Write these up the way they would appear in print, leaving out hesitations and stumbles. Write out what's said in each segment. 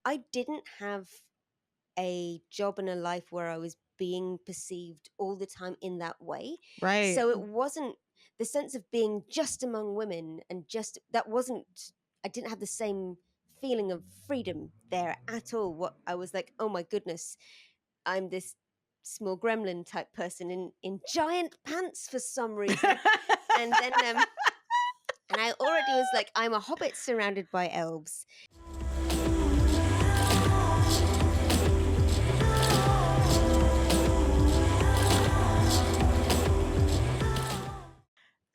I didn't have a job and a life where I was being perceived all the time in that way. Right. So it wasn't the sense of being just among women, and I didn't have the same feeling of freedom there at all. What I was like, oh my goodness, I'm this small gremlin type person in giant pants for some reason. And then and I already was like, I'm a hobbit surrounded by elves.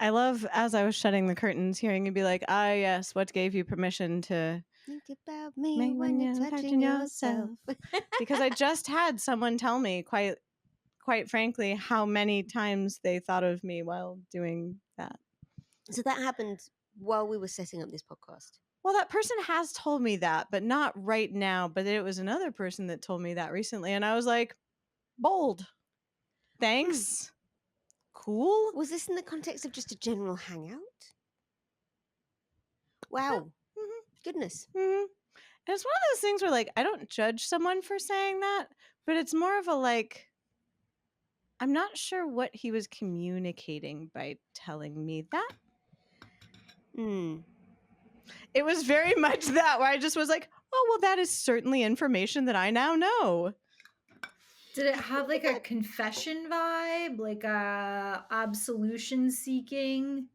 I love, as I was shutting the curtains, hearing you be like, ah, yes, what gave you permission to Think about me when you're touching yourself. Because I just had someone tell me quite frankly how many times they thought of me while doing that. So that happened while we were setting up this podcast. Well, that person has told me that, but not right now. But it was another person that told me that recently. And I was like, bold. Thanks. Cool. Was this in the context of just a general hangout? Wow. Mm-hmm. Goodness. Mm-hmm. And it's one of those things where, like, I don't judge someone for saying that, but it's more of a, like, I'm not sure what he was communicating by telling me that. It was very much that, where I just was like, oh, well, that is certainly information that I now know. Did it have like a confession vibe, like a absolution seeking?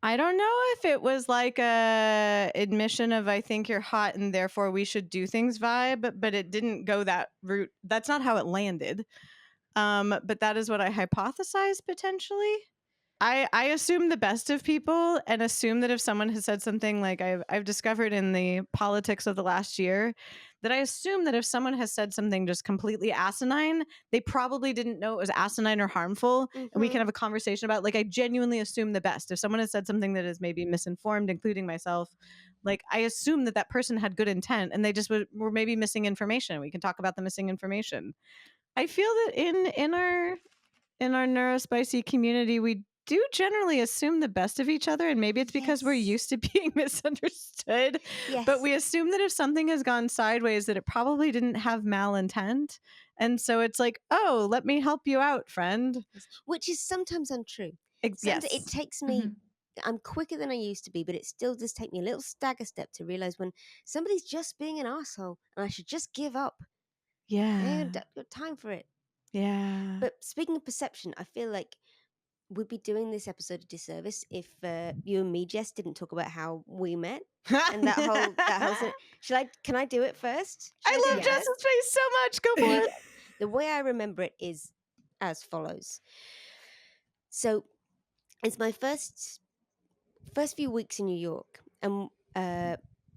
I don't know if it was like a admission of I think you're hot and therefore we should do things vibe, but it didn't go that route. That's not how it landed. But that is what I hypothesized potentially. I assume the best of people and assume that if someone has said something, like I've discovered in the politics of the last year, that I assume that if someone has said something just completely asinine, they probably didn't know it was asinine or harmful. And we can have a conversation about, like, I genuinely assume the best. If someone has said something that is maybe misinformed, including myself, like, I assume that that person had good intent and they just were maybe missing information. We can talk about the missing information. I feel that in our neurospicy community, we do generally assume the best of each other, and maybe it's because we're used to being misunderstood. Yes. But we assume that if something has gone sideways, that it probably didn't have malintent, and so it's like, oh, let me help you out, friend. Which is sometimes untrue. Yes. It takes me. I'm quicker than I used to be, but it still does take me a little stagger step to realize when somebody's just being an asshole, and I should just give up. Yeah. I ain't got time for it. Yeah. But speaking of perception, I feel like we'd be doing this episode a disservice if you and me, Jess, didn't talk about how we met and that whole. Can I do it first? I love Jess's face so much. Go for it. The way I remember it is as follows. So it's my first few weeks in New York, and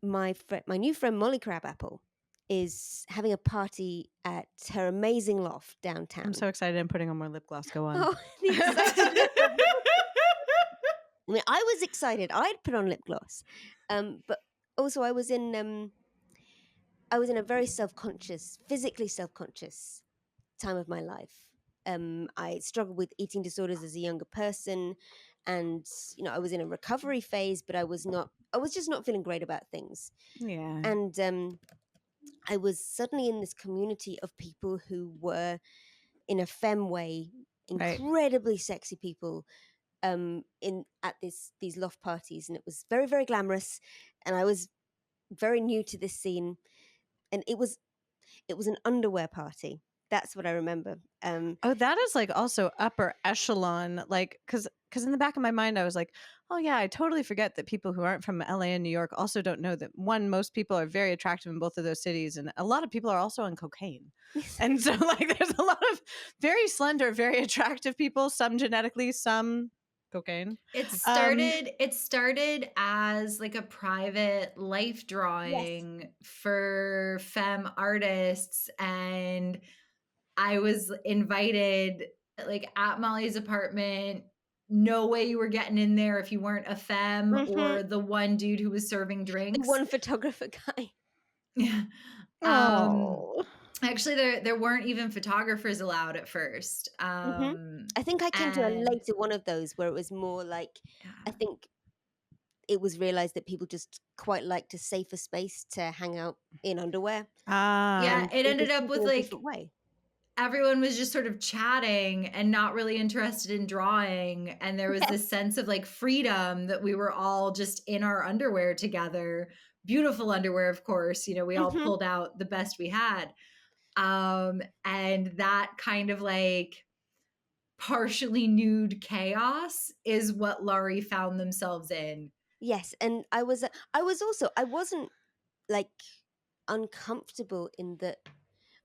my new friend Molly Crabapple is having a party at her amazing loft downtown. I'm so excited. I'm putting on more lip gloss. Go on. Oh, I mean, I was excited. I'd put on lip gloss, but also I was in a very self-conscious, physically self-conscious time of my life. I struggled with eating disorders as a younger person, and I was in a recovery phase, but I was just not feeling great about things. Yeah. And I was suddenly in this community of people who were, in a femme way, incredibly sexy people, at these loft parties, and it was very, very glamorous, and I was very new to this scene, and it was an underwear party. That's what I remember. That is like also upper echelon, like because in the back of my mind I was like, oh yeah, I totally forget that people who aren't from LA and New York also don't know that, one, most people are very attractive in both of those cities, and a lot of people are also on cocaine. And so, like, there's a lot of very slender, very attractive people, some genetically, some cocaine. It started as like a private life drawing for femme artists, and I was invited like at Molly's apartment. No way you were getting in there if you weren't a femme or the one dude who was serving drinks. The one photographer guy. Yeah. Actually, there weren't even photographers allowed at first. I think I came to a later one of those where it was more like, I think it was realized that people just quite liked a safer space to hang out in underwear. Yeah, it ended just up think in with a like different way. everyone was just sort of chatting and not really interested in drawing. And there was this sense of like freedom that we were all just in our underwear together. Beautiful underwear, of course. You know, we all pulled out the best we had. And that kind of like partially nude chaos is what Laurie found themselves in. Yes, and I wasn't like uncomfortable in that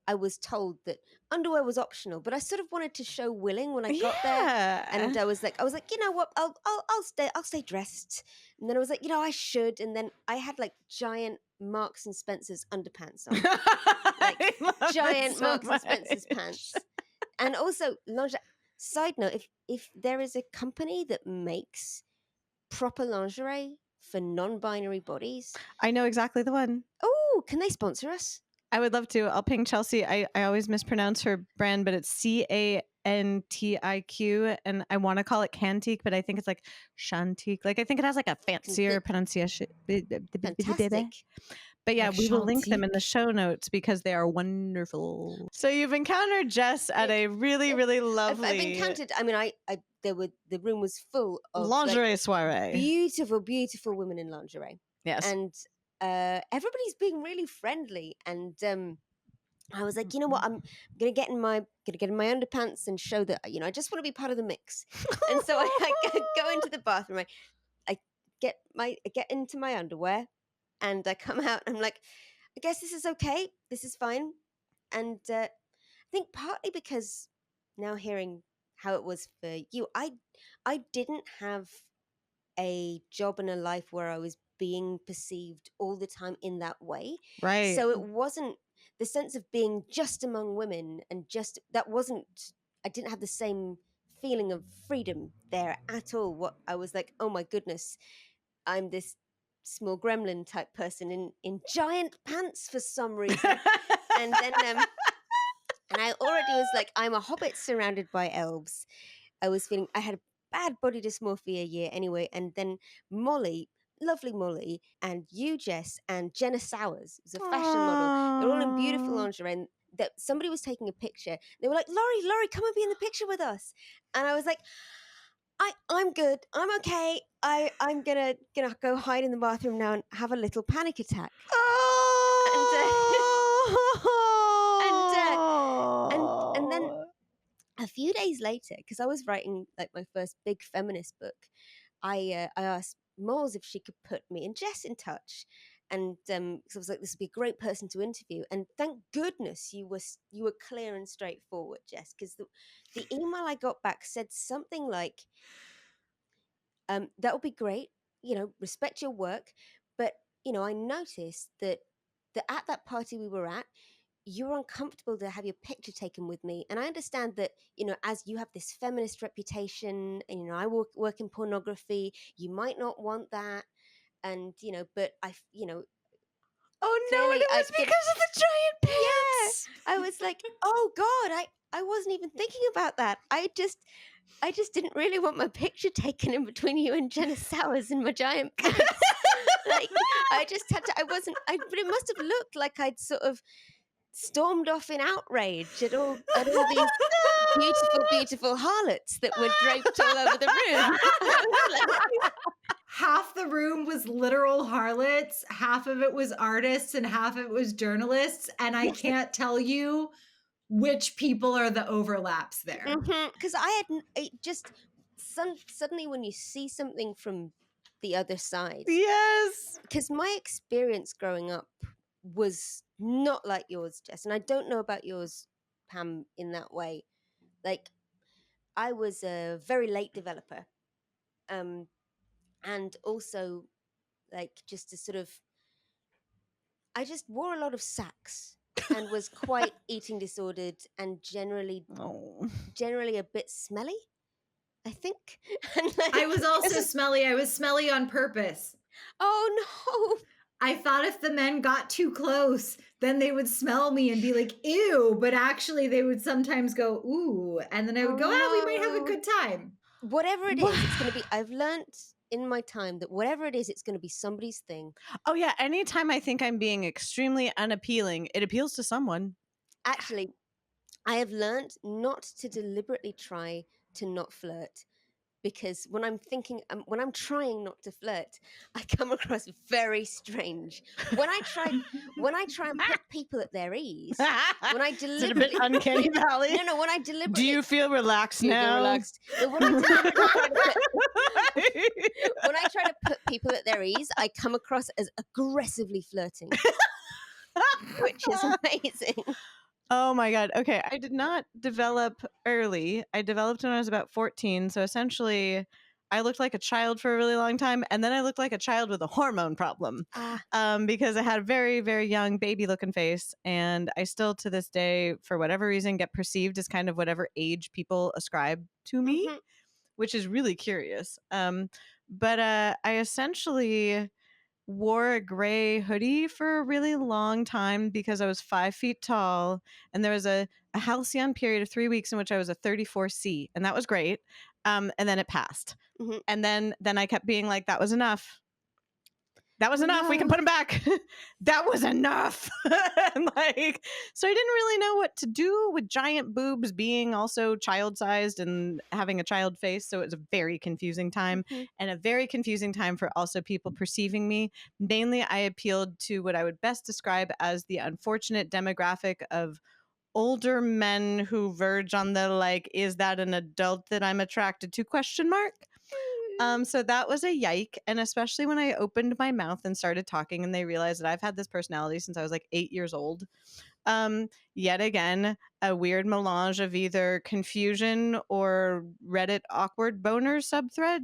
I was told that underwear was optional, but I sort of wanted to show willing when I got there, and I was like, you know what, I'll stay dressed, and then I was like, you know, I should, and then I had like giant Marks and Spencer's underpants on, like giant Marks and Spencer's pants, and also lingerie. Side note: if there is a company that makes proper lingerie for non-binary bodies, I know exactly the one. oh, can they sponsor us? I would love to. I'll ping Chelsea. I always mispronounce her brand, but it's Cantiq, and I want to call it Cantique, but I think it's like Shantique. Like I think it has like a fancier pronunciation. Fantastic. But yeah, Like we will link them in the Shantique. show notes because they are wonderful. So you've encountered Jess at a really, really lovely I've encountered. I mean, the room was full of lingerie like, soiree. beautiful, beautiful women in lingerie. Yes, and everybody's being really friendly. And I was like, you know what, I'm gonna get in my underpants and show that, you know, I just want to be part of the mix. And so I go into the bathroom. I get into my underwear, and I come out. And I'm like, I guess this is okay. This is fine. And I think partly because now hearing how it was for you, I didn't have a job in a life where I was being perceived all the time in that way. right. So it wasn't the sense of being just among women, and just that wasn't, I didn't have the same feeling of freedom there at all. What I was like, oh my goodness, I'm this small gremlin type person in giant pants for some reason. And then and I already was like, I'm a hobbit surrounded by elves. I had a bad body dysmorphia year anyway. And then Molly, lovely Molly, and you, Jess, and Jenna Sowers, who's a fashion model. They're all in beautiful lingerie. And that somebody was taking a picture. They were like, Laurie, come and be in the picture with us. And I was like, I'm good. I'm okay. I'm gonna go hide in the bathroom now and have a little panic attack. And then a few days later, because I was writing like my first big feminist book, I asked Moles if she could put me and Jess in touch. And because I was like, this would be a great person to interview. And thank goodness you were clear and straightforward, Jess, because the email I got back said something like, that would be great, you know, respect your work, but you know, I noticed that at that party we were at, you were uncomfortable to have your picture taken with me. And I understand that, you know, as you have this feminist reputation, and you know, I work in pornography, you might not want that. And you know, but you know, oh no, and it was because of the giant pants. Yeah, I was like, oh god, I wasn't even thinking about that. I just didn't really want my picture taken in between you and Jenna Sowers in my giant pants. Like, I just had to. But it must have looked like I'd sort of stormed off in outrage at all these beautiful harlots that were draped all over the room. Half the room was literal harlots, half of it was artists, and half of it was journalists. And I can't tell you which people are the overlaps there. Because I had just suddenly when you see something from the other side. Yes. Because my experience growing up was not like yours, Jess. And I don't know about yours, Pam, in that way. Like, I was a very late developer. And also, like, just a sort of, I just wore a lot of sacks and was quite eating disordered and generally a bit smelly, I think. And like, I was also smelly. I was smelly on purpose. Oh no. I thought if the men got too close, then they would smell me and be like, ew. But actually, they would sometimes go, ooh. And then I would go, we might have a good time. Whatever it is, it's going to be, I've learned in my time that whatever it is, it's going to be somebody's thing. Oh yeah, anytime I think I'm being extremely unappealing, it appeals to someone. Actually, I have learned not to deliberately try to not flirt, because when I'm trying not to flirt, I come across very strange. When I try and put people at their ease, when I Is it a bit deliberately uncanny valley? no, when I deliberately Do you feel relaxed do you feel now? relaxed? No, when I deliberately try to put when I try to put people at their ease, I come across as aggressively flirting, which is amazing. Oh my God. Okay. I did not develop early. I developed when I was about 14. So essentially, I looked like a child for a really long time. And then I looked like a child with a hormone problem because I had a very, very young baby looking face. And I still, to this day, for whatever reason, get perceived as kind of whatever age people ascribe to me, which is really curious. But I essentially wore a gray hoodie for a really long time because I was 5 feet tall, and there was a halcyon period of 3 weeks in which I was a 34C, and that was great. And then it passed, and then I kept being like, "That was enough. That was enough. We can put him back. That was enough." And like, so I didn't really know what to do with giant boobs being also child sized and having a child face. So it was a very confusing time, and a very confusing time for also people perceiving me. Mainly, I appealed to what I would best describe as the unfortunate demographic of older men who verge on the like, is that an adult that I'm attracted to? Question mark. So that was a yike. And especially when I opened my mouth and started talking and they realized that I've had this personality since I was like 8 years old. Yet again, a weird melange of either confusion or Reddit awkward boner subthread.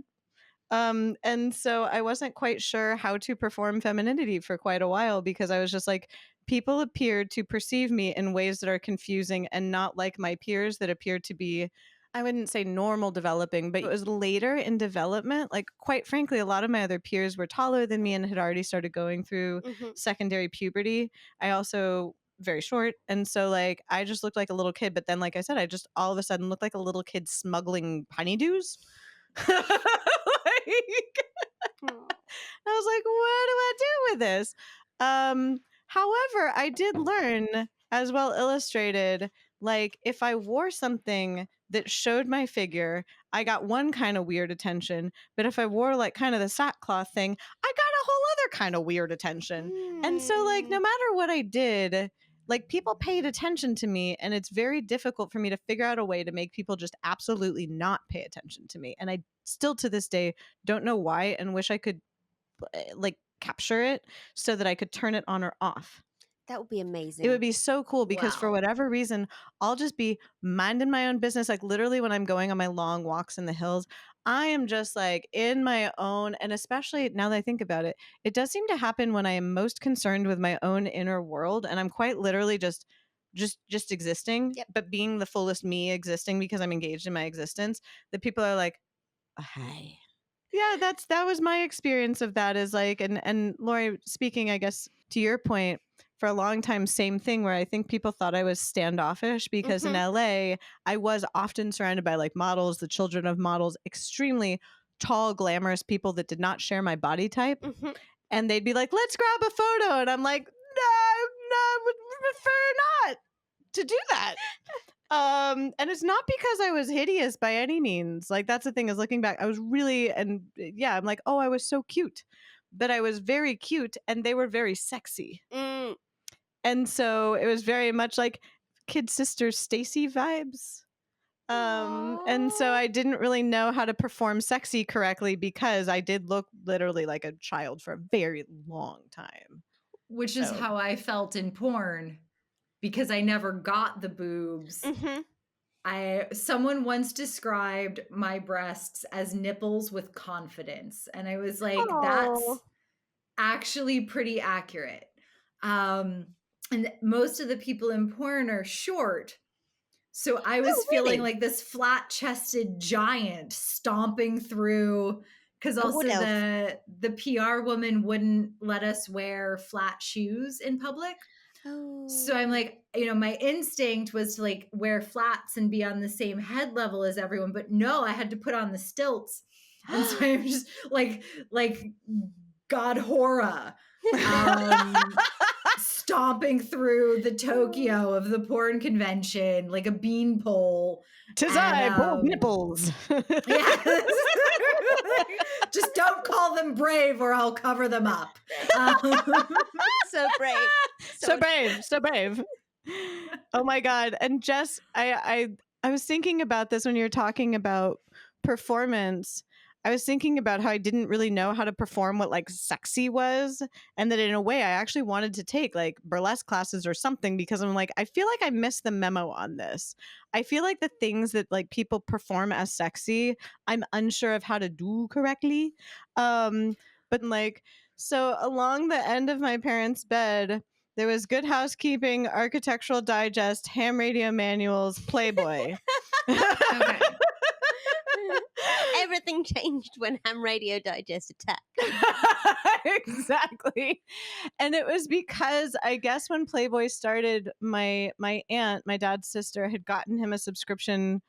And so I wasn't quite sure how to perform femininity for quite a while because I was just like, people appeared to perceive me in ways that are confusing and not like my peers that appeared to be, I wouldn't say normal developing, but it was later in development. Like, quite frankly, a lot of my other peers were taller than me and had already started going through secondary puberty. I also very short. And so like I just looked like a little kid. But then, like I said, I just all of a sudden looked like a little kid smuggling honeydews. I was like, what do I do with this? However, I did learn, as well illustrated, like if I wore something that showed my figure, I got one kind of weird attention. But if I wore like kind of the sackcloth thing, I got a whole other kind of weird attention. And so like no matter what I did, like people paid attention to me, and it's very difficult for me to figure out a way to make people just absolutely not pay attention to me. And I still to this day don't know why, and wish I could like capture it so that I could turn it on or off. That would be amazing. It would be so cool because for whatever reason, I'll just be minding my own business. Like literally when I'm going on my long walks in the hills, I am just like in my own, and especially now that I think about it, it does seem to happen when I am most concerned with my own inner world, and I'm quite literally just existing, but being the fullest me existing because I'm engaged in my existence, that people are like, oh, hi. Yeah, that was my experience of that is like, and Laurie, speaking, I guess, to your point, for a long time, same thing where I think people thought I was standoffish because in LA, I was often surrounded by like models, the children of models, extremely tall, glamorous people that did not share my body type. And they'd be like, let's grab a photo. And I'm like, no, I would prefer not to do that. And it's not because I was hideous by any means. Like that's the thing is looking back, I was really, and yeah, I'm like, oh, I was so cute, but I was very cute and they were very sexy. And so it was very much like kid sister Stacy vibes. And so I didn't really know how to perform sexy correctly because I did look literally like a child for a very long time. Which is how I felt in porn because I never got the boobs. Someone once described my breasts as nipples with confidence, and I was like, that's actually pretty accurate. And most of the people in porn are short. So I was feeling like this flat-chested giant stomping through, because also the PR woman wouldn't let us wear flat shoes in public. So I'm like, you know, my instinct was to like wear flats and be on the same head level as everyone, but no, I had to put on the stilts. And so I'm just like God Hora, stomping through the Tokyo of the porn convention like a beanpole. 'Tis I, bold nipples. Yeah. Just don't call them brave or I'll cover them up. So brave. So brave. So brave. Oh my God. And Jess, I was thinking about this when you were talking about performance. I was thinking about how I didn't really know how to perform what like sexy was. And that in a way I actually wanted to take like burlesque classes or something because I'm like, I feel like I missed the memo on this. I feel like the things that like people perform as sexy, I'm unsure of how to do correctly. But like, so along the end of my parents' bed, there was Good Housekeeping, Architectural Digest, Ham Radio Manuals, Playboy. Okay. Everything changed when Ham Radio Digest attacked. Exactly. And it was because I guess when Playboy started, my aunt, my dad's sister, had gotten him a subscription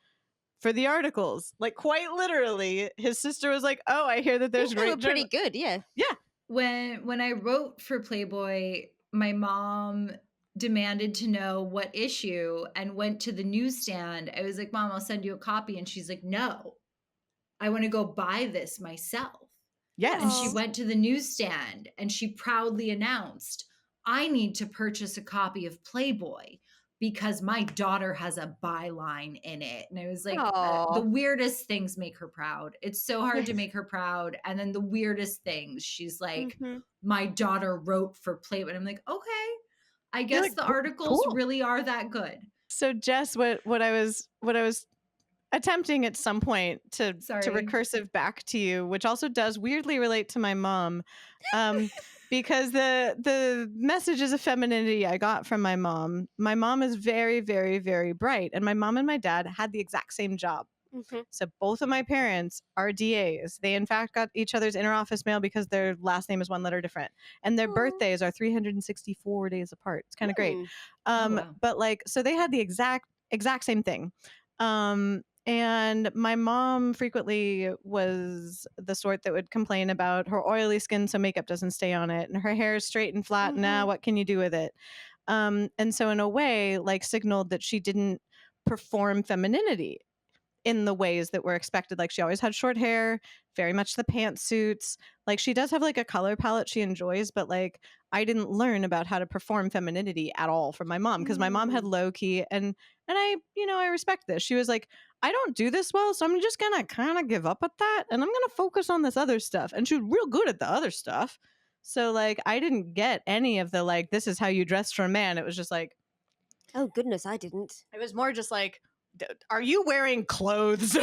for the articles. Like quite literally, his sister was like, "Oh, I hear that there's They great were pretty good, yeah. Yeah. When I wrote for Playboy, my mom demanded to know what issue and went to the newsstand. I was like, "Mom, I'll send you a copy." And she's like, "No, I want to go buy this myself." Yes. And she went to the newsstand and she proudly announced, "I need to purchase a copy of Playboy because my daughter has a byline in it." And I was like, the weirdest things make her proud. It's so hard to make her proud. And then the weirdest things, she's like, "My daughter wrote for Playboy." And I'm like, okay, I guess like, the articles cool. really are that good. So Jess, what I was attempting at some point to recursive back to you, which also does weirdly relate to my mom, because the messages of femininity I got from my mom is very, very, very bright, and my mom and my dad had the exact same job. So both of my parents are DAs. They in fact got each other's interoffice mail because their last name is one letter different, and their birthdays are 364 days apart. It's kind of great. Wow. But like, so they had the exact same thing. And my mom frequently was the sort that would complain about her oily skin so makeup doesn't stay on it, and her hair is straight and flat. Now what can you do with it? And so in a way, like, signaled that she didn't perform femininity in the ways that were expected. Like, she always had short hair, very much the pantsuits. Like, she does have like a color palette she enjoys, but like, I didn't learn about how to perform femininity at all from my mom, because my mom had low key, and I, I respect this. She was like, "I don't do this well, so I'm just gonna kind of give up at that, and I'm gonna focus on this other stuff." And she was real good at the other stuff. So like, I didn't get any of the like, this is how you dress for a man. It was just like, oh goodness, I didn't. It was more just like, are you wearing clothes?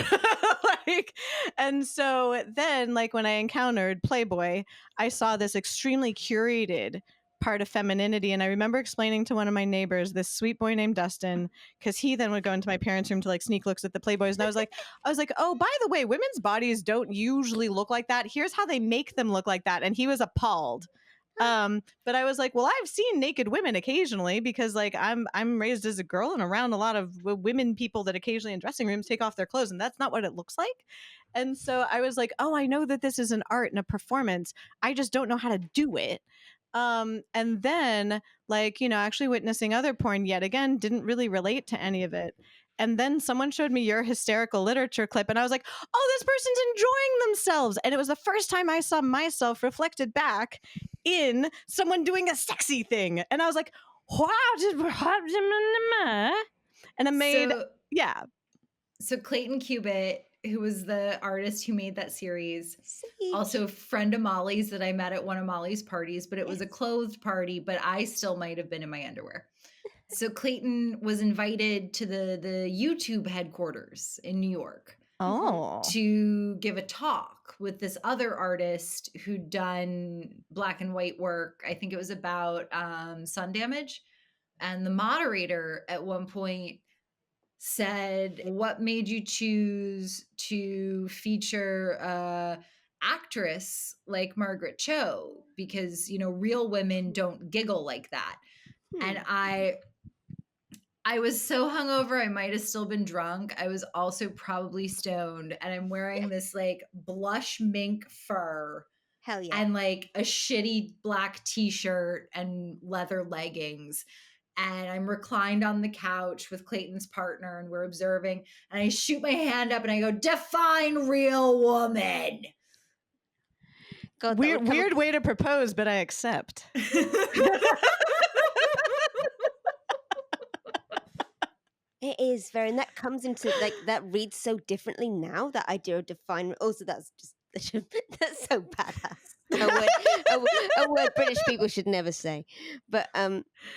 Like, and so then, like, when I encountered Playboy, I saw this extremely curated part of femininity. And I remember explaining to one of my neighbors, this sweet boy named Dustin, because he then would go into my parents' room to like sneak looks at the Playboys. And I was like, "Oh, by the way, women's bodies don't usually look like that. Here's how they make them look like that." And he was appalled. But I was like, well, I've seen naked women occasionally, because like I'm raised as a girl and around a lot of women people that occasionally in dressing rooms take off their clothes, and that's not what it looks like. And so I was like, oh, I know that this is an art and a performance. I just don't know how to do it. And then, like, actually witnessing other porn yet again didn't really relate to any of it. And then someone showed me your hysterical literature clip, and I was like, oh, this person's enjoying themselves. And it was the first time I saw myself reflected back in someone doing a sexy thing. And I was like, what? And I made, yeah. So Clayton Cubitt, who was the artist who made that series, also a friend of Molly's that I met at one of Molly's parties, but it was a clothed party, but I still might have been in my underwear. So Clayton was invited to the YouTube headquarters in New York to give a talk with this other artist who'd done black and white work. I think it was about sun damage. And the moderator at one point said, "What made you choose to feature a actress like Margaret Cho? Because, real women don't giggle like that." And I was so hungover, I might have still been drunk. I was also probably stoned, and I'm wearing this like blush mink fur Hell yeah. and like a shitty black t-shirt and leather leggings. And I'm reclined on the couch with Clayton's partner, and we're observing. And I shoot my hand up and I go, "Define real woman." God, that would come Weird way to propose, but I accept. It is very, and that comes into like that reads so differently now. That idea of define. Also, that's just that's so badass. A word British people should never say. But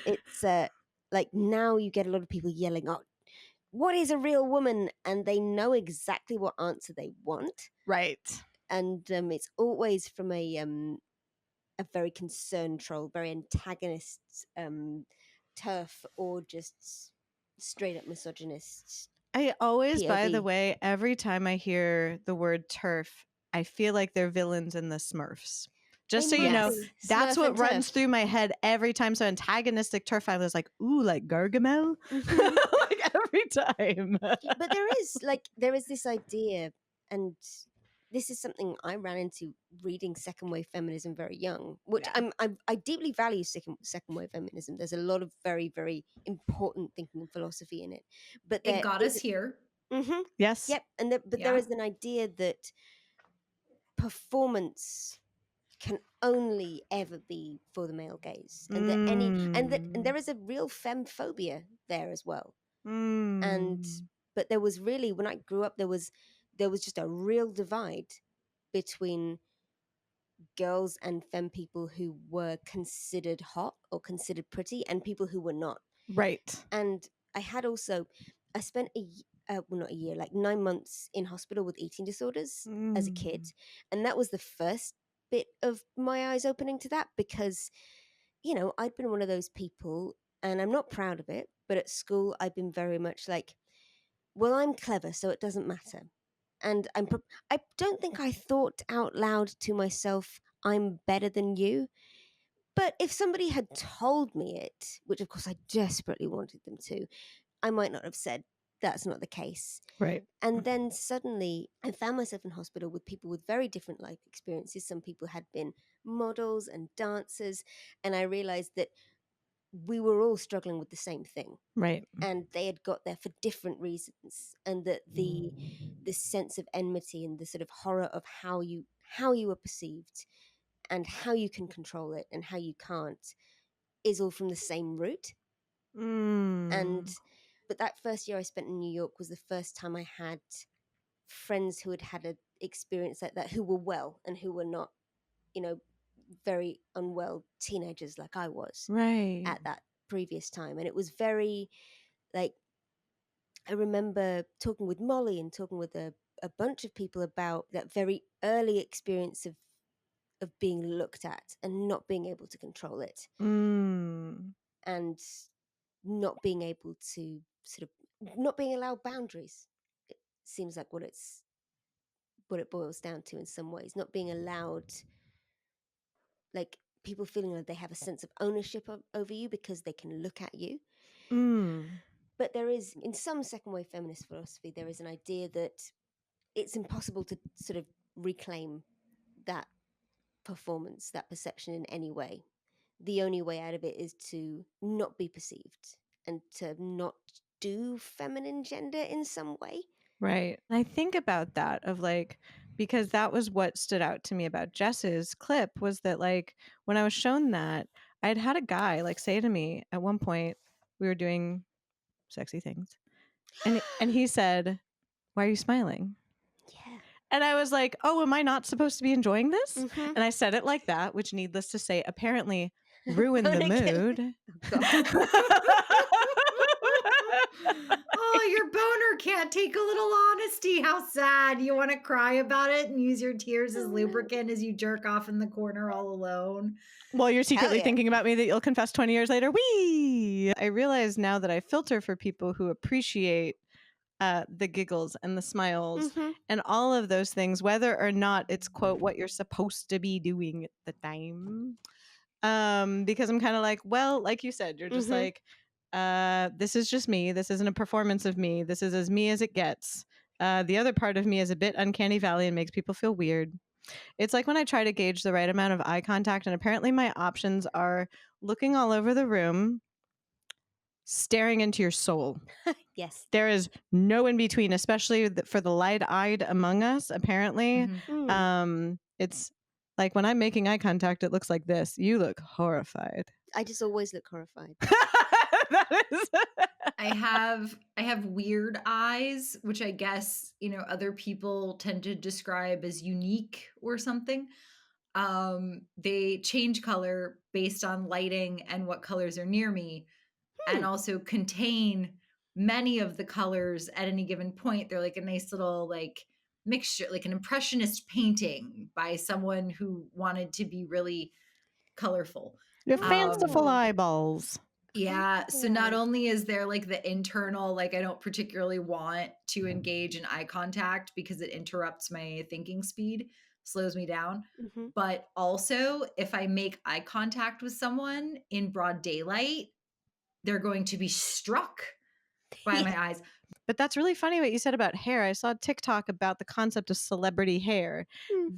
it's like now you get a lot of people yelling, "Oh, what is a real woman?" And they know exactly what answer they want, Right. and it's always from a very concerned troll, very antagonist turf, or just straight up misogynist. I always, by the POV. way, every time I hear the word turf, I feel like they're villains in the Smurfs. Just so They you might know, be. that's Smurf what and runs turf. through my head every time. So antagonistic turf, I was like, ooh, like Gargamel? Mhm. Like every time. But there is this idea, and this is something I ran into reading second wave feminism very young, which Yeah. I deeply value second wave feminism. There's a lot of very, very important thinking and philosophy in it. But It got us here. Mm-hmm. Yes. Yep. And there is an idea that performance can only ever be for the male gaze, and that and there is a real femphobia there as well. And but there was really, when I grew up, there was just a real divide between girls and femme people who were considered hot or considered pretty and people who were not. Right. And I spent well, not a year, like 9 months in hospital with eating disorders as a kid, and that was the first bit of my eyes opening to that, because I'd been one of those people, and I'm not proud of it, but at school I'd been very much like, well, I'm clever, so it doesn't matter. And I don't think I thought out loud to myself, I'm better than you. But if somebody had told me it, which of course I desperately wanted them to, I might not have said that's not the case. Right. And then suddenly I found myself in hospital with people with very different life experiences. Some people had been models and dancers. And I realized that we were all struggling with the same thing. Right. And they had got there for different reasons. And that the sense of enmity and the sort of horror of how you were perceived and how you can control it and how you can't is all from the same root. And but that first year I spent in New York was the first time I had friends who had had an experience like that, who were well and who were not, very unwell teenagers like I was at that previous time. And it was very, like, I remember talking with Molly and talking with a bunch of people about that very early experience of being looked at and not being able to control it, and not being able to not being allowed boundaries. It seems like what it boils down to in some ways, not being allowed, like people feeling like they have a sense of ownership over you because they can look at you. But there is, in some second wave feminist philosophy, there is an idea that it's impossible to sort of reclaim that performance, that perception in any way. The only way out of it is to not be perceived and to not do feminine gender in some way. Right. I think about that of like, because that was what stood out to me about Jess's clip, was that like when I was shown that, I'd had a guy like say to me at one point, we were doing sexy things, and he said, "Why are you smiling?" Yeah. And I was like, "Oh, am I not supposed to be enjoying this?" Mm-hmm. And I said it like that, which, needless to say, apparently ruined the mood. Oh, your boner can't take a little honesty. How sad. You want to cry about it and use your tears as lubricant as you jerk off in the corner all alone. While you're secretly yeah. thinking about me that you'll confess 20 years later. Wee! I realize now that I filter for people who appreciate the giggles and the smiles and all of those things, whether or not it's, quote, what you're supposed to be doing at the time. Because I'm kind of like, well, like you said, you're just like, this is just me. This isn't a performance of me. This is as me as it gets. The other part of me is a bit uncanny valley and makes people feel weird. It's like when I try to gauge the right amount of eye contact, and apparently my options are looking all over the room, staring into your soul. Yes. There is no in between, especially for the light-eyed among us, apparently. It's like when I'm making eye contact, it looks like this. You look horrified. I just always look horrified. That is I have weird eyes, which I guess, other people tend to describe as unique or something. They change color based on lighting and what colors are near me, and also contain many of the colors at any given point. They're like a nice little mixture, like an impressionist painting by someone who wanted to be really colorful. Your fanciful Oh. eyeballs. Yeah. So not Fanciful. only is there like the internal, like I don't particularly want to engage in eye contact because it interrupts my thinking speed, slows me down. Mhm. But also, if I make eye contact with someone in broad daylight, they're going to be struck by my eyes. But that's really funny what you said about hair. I saw TikTok about the concept of celebrity hair,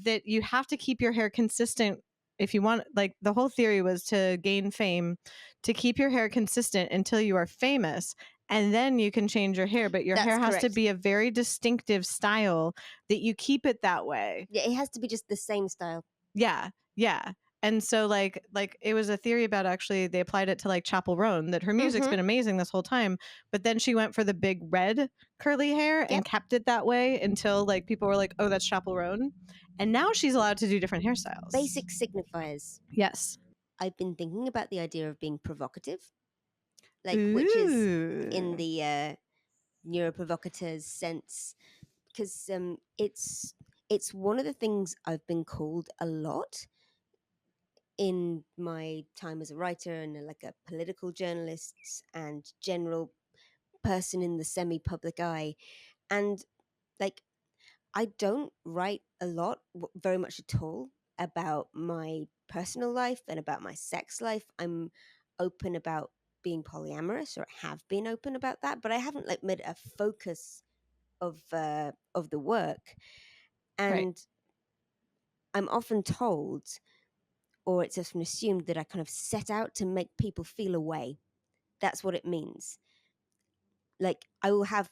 that you have to keep your hair consistent if you want. Like the whole theory was to gain fame, to keep your hair consistent until you are famous, and then you can change your hair. But your hair That's has to correct. be a very distinctive style that you keep it that way. Yeah, it has to be just the same style. Yeah, yeah. And so like it was a theory about, actually they applied it to like Chapel Roan, that her music's been amazing this whole time, but then she went for the big red curly hair and kept it that way until like people were like, oh, that's Chapel Roan. And now she's allowed to do different hairstyles. Basic signifiers. Yes. I've been thinking about the idea of being provocative, which is in the neuroprovocateurs sense, because it's one of the things I've been called a lot in my time as a writer and like a political journalist and general person in the semi-public eye. And like, I don't write a lot, very much at all, about my personal life and about my sex life. I'm open about being polyamorous, or have been open about that, but I haven't like made it a focus of the work. And I'm often told, or it's often assumed, that I kind of set out to make people feel a way. That's what it means. Like I will have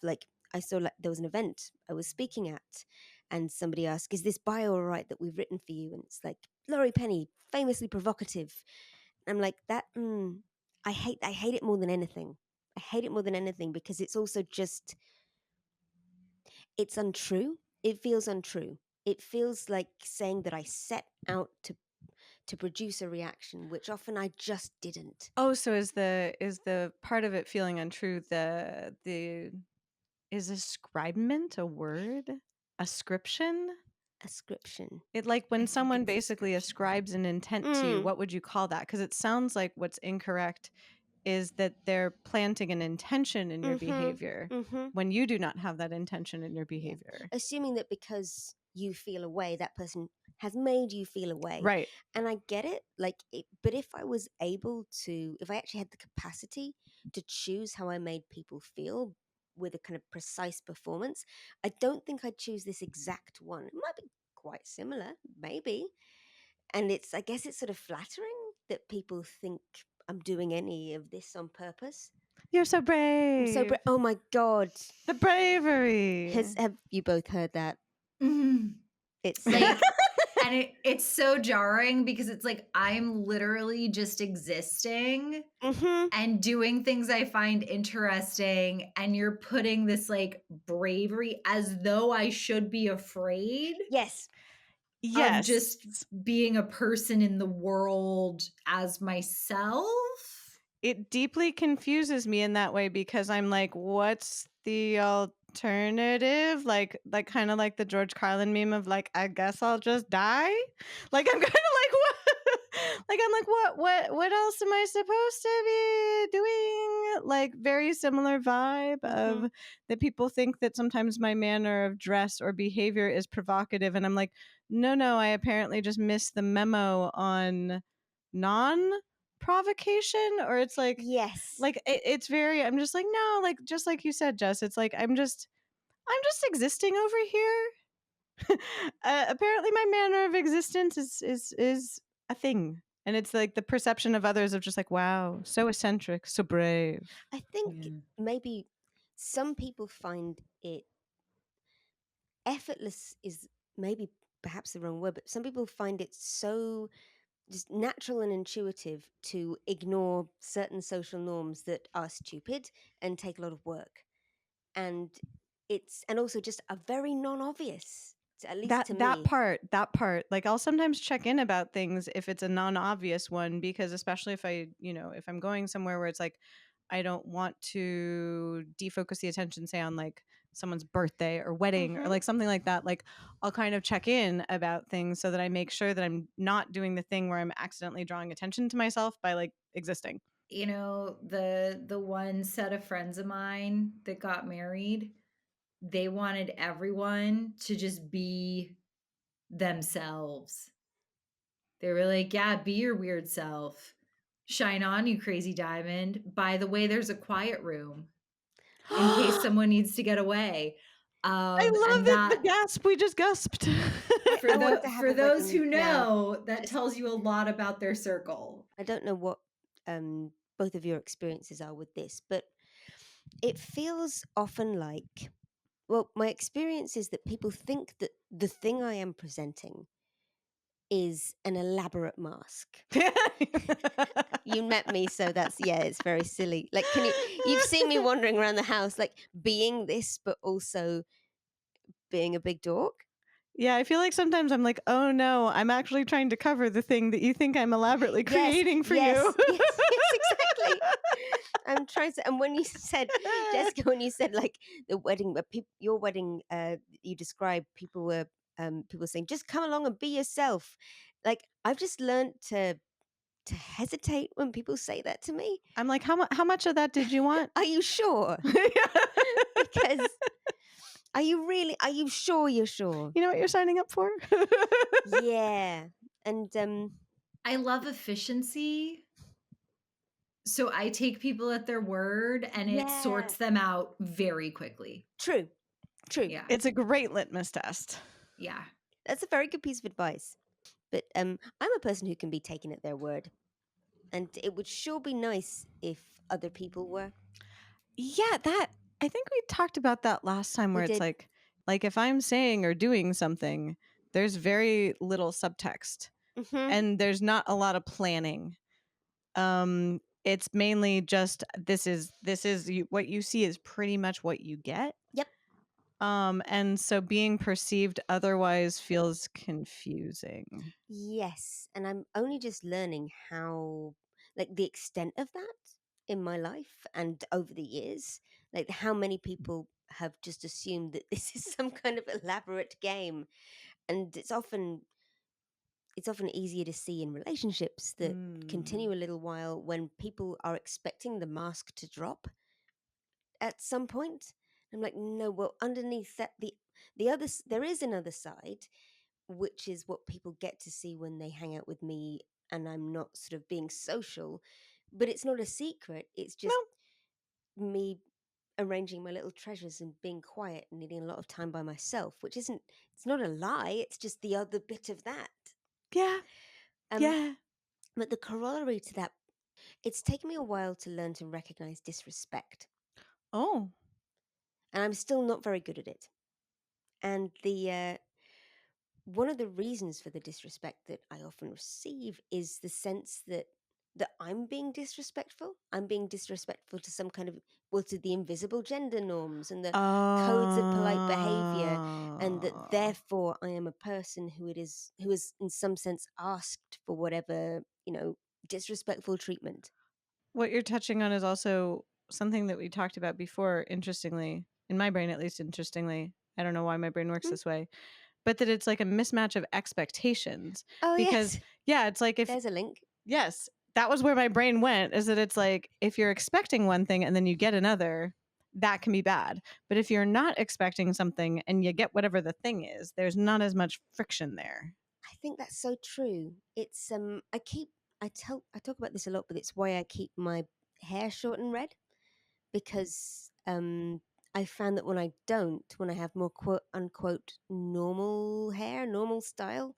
I saw there was an event I was speaking at, and somebody asked, "Is this bio all right that we've written for you?" And it's like, Laurie Penny, famously provocative. And I'm like, that. I hate it more than anything. I hate it more than anything because it's also just, it's untrue. It feels untrue. It feels like saying that I set out to produce a reaction, which often I just didn't. Oh, so is the part of it feeling untrue, is ascribement a word? Ascription? Ascription. It like when I think someone it's basically ascription. ascribes an intent to you, what would you call that? Because it sounds like what's incorrect is that they're planting an intention in your behavior when you do not have that intention in your behavior. Assuming that because you feel a way, that person has made you feel a way. Right. And I get it. But if I was able to, if I actually had the capacity to choose how I made people feel with a kind of precise performance, I don't think I'd choose this exact one. It might be quite similar, maybe. And I guess it's sort of flattering that people think I'm doing any of this on purpose. You're so brave. I'm so oh my God. The bravery. Have you both heard that? It's like, and it's so jarring because it's like I'm literally just existing and doing things I find interesting, and you're putting this like bravery as though I should be afraid. Yes. Of just being a person in the world as myself. It deeply confuses me in that way because I'm like, what's the alternative? Like kind of like the George Carlin meme of like, I guess I'll just die. Like I'm kind of like, what? Like I'm like, what else am I supposed to be doing? Like very similar vibe of that people think that sometimes my manner of dress or behavior is provocative, and I'm like, no, I apparently just missed the memo on provocation, or it's like Yes. it's very, I'm just like, no, like just like you said, Jess, it's like I'm just existing over here. Apparently my manner of existence is a thing, and it's like the perception of others of just like, wow, so eccentric, so brave. I think Yeah. maybe some people find it effortless is maybe perhaps the wrong word, but some people find it so just natural and intuitive to ignore certain social norms that are stupid and take a lot of work. And and also just are very non-obvious, at least to me. That part, like I'll sometimes check in about things if it's a non-obvious one, because especially if if I'm going somewhere where it's like I don't want to defocus the attention, say on like someone's birthday or wedding or Mhm. like something like that, like I'll kind of check in about things so that I make sure that I'm not doing the thing where I'm accidentally drawing attention to myself by like existing. You know, the one set of friends of mine that got married, they wanted everyone to just be themselves. They were like, yeah, be your weird self. Shine on, you crazy diamond. By the way, there's a quiet room in case someone needs to get away. I love And it. that, The gasp we just gasped. I want to have for a those wedding who now. know, that Just tells you a lot about their circle. I don't know what both of your experiences are with this, but it feels often like, well, my experience is that people think that the thing I am presenting is an elaborate mask. You met me, so that's, yeah, it's very silly. Like, you've seen me wandering around the house, like being this, but also being a big dork. Yeah, I feel like sometimes I'm like, oh no, I'm actually trying to cover the thing that you think I'm elaborately creating for you. Yes, exactly. I'm trying to, and when you said, Jessica, when you said like the wedding, your wedding, you described people saying, just come along and be yourself. Like, I've just learned to hesitate when people say that to me. I'm like, how much of that did you want? Are you sure? Because are you sure you're sure? You know what you're signing up for? Yeah. And I love efficiency. So I take people at their word and it yeah. sorts them out very quickly. True. Yeah. It's a great litmus test. Yeah. That's a very good piece of advice. But I'm a person who can be taken at their word. And it would sure be nice if other people were. Yeah, that, I think we talked about that last time, We where it's did. like if I'm saying or doing something, there's very little subtext Mm-hmm. and there's not a lot of planning. It's mainly just this is what you see is pretty much what you get. Yep. And so being perceived otherwise feels confusing. Yes. And I'm only just learning how, like, the extent of that in my life and over the years. Like, how many people have just assumed that this is some kind of elaborate game. And it's often easier to see in relationships that continue a little while when people are expecting the mask to drop at some point. I'm like, no, well, underneath that, there is another side, which is what people get to see when they hang out with me, and I'm not sort of being social, but it's not a secret. It's No. just me arranging my little treasures and being quiet and needing a lot of time by myself, which isn't. It's not a lie. It's just the other bit of that. Yeah. Um, Yeah. but the corollary to that, it's taken me a while to learn to recognize disrespect, Oh. and I'm still not very good at it. And the one of the reasons for the disrespect that I often receive is the sense that I'm being disrespectful. I'm being disrespectful to some kind of, well, to the invisible gender norms and the codes of polite behavior, and that therefore I am a person who is in some sense asked for whatever, disrespectful treatment. What you're touching on is also something that we talked about before, interestingly, in my brain at least, interestingly. I don't know why my brain works Hmm. this way, but that it's like a mismatch of expectations. Oh Because yes, yeah, it's like if there's a link. yes, that was where my brain went, is that it's like if you're expecting one thing and then you get another, that can be bad. But if you're not expecting something and you get whatever the thing is, there's not as much friction there. I think that's so true. It's I talk about this a lot, but it's why I keep my hair short and red, because I found that when I have more quote unquote normal hair, normal style,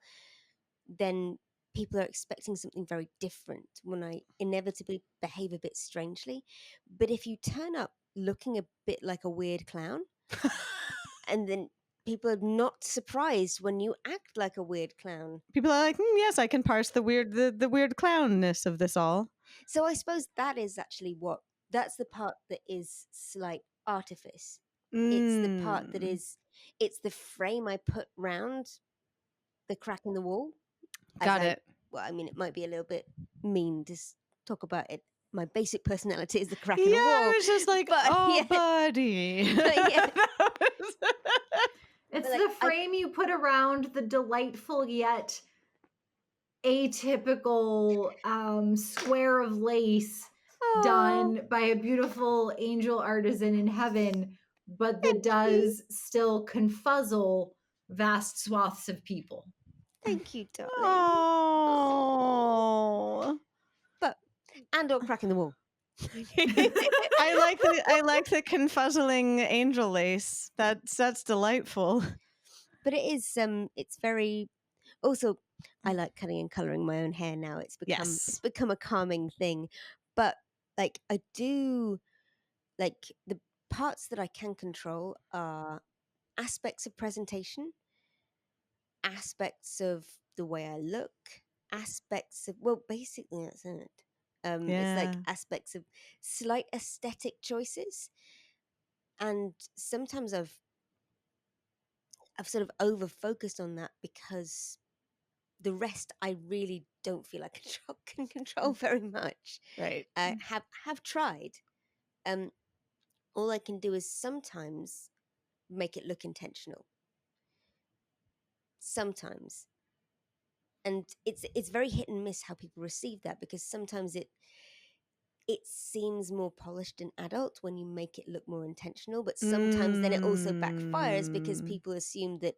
then people are expecting something very different when I inevitably behave a bit strangely. But if you turn up looking a bit like a weird clown, and then people are not surprised when you act like a weird clown. People are like, yes, I can parse the weird clownness of this all. So I suppose that is actually that's the part that is slight artifice. It's the part that is, it's the frame I put round the crack in the wall. Got it. Well, I mean, it might be a little bit mean to talk about it. My basic personality is the crack in Yeah, the wall. I was just like, but, oh, yeah. buddy. But, yeah. It's But, the frame you put around the delightful yet atypical square of lace done by a beautiful angel artisan in heaven, but that does still confuzzle vast swaths of people. Thank you, darling. Oh. But or crack in the wall. I like the confuzzling angel lace. That's delightful. But it is it's very, also I like cutting and coloring my own hair now. It's become a calming thing. But like I do, like the parts that I can control are aspects of presentation, aspects of the way I look, aspects of, well, basically that's it. It's like aspects of slight aesthetic choices, and sometimes I've sort of over focused on that because the rest I really don't feel I can control very much. Right. Have tried. All I can do is sometimes make it look intentional. Sometimes. And it's very hit and miss how people receive that, because sometimes it seems more polished and adult when you make it look more intentional, but sometimes then it also backfires because people assume that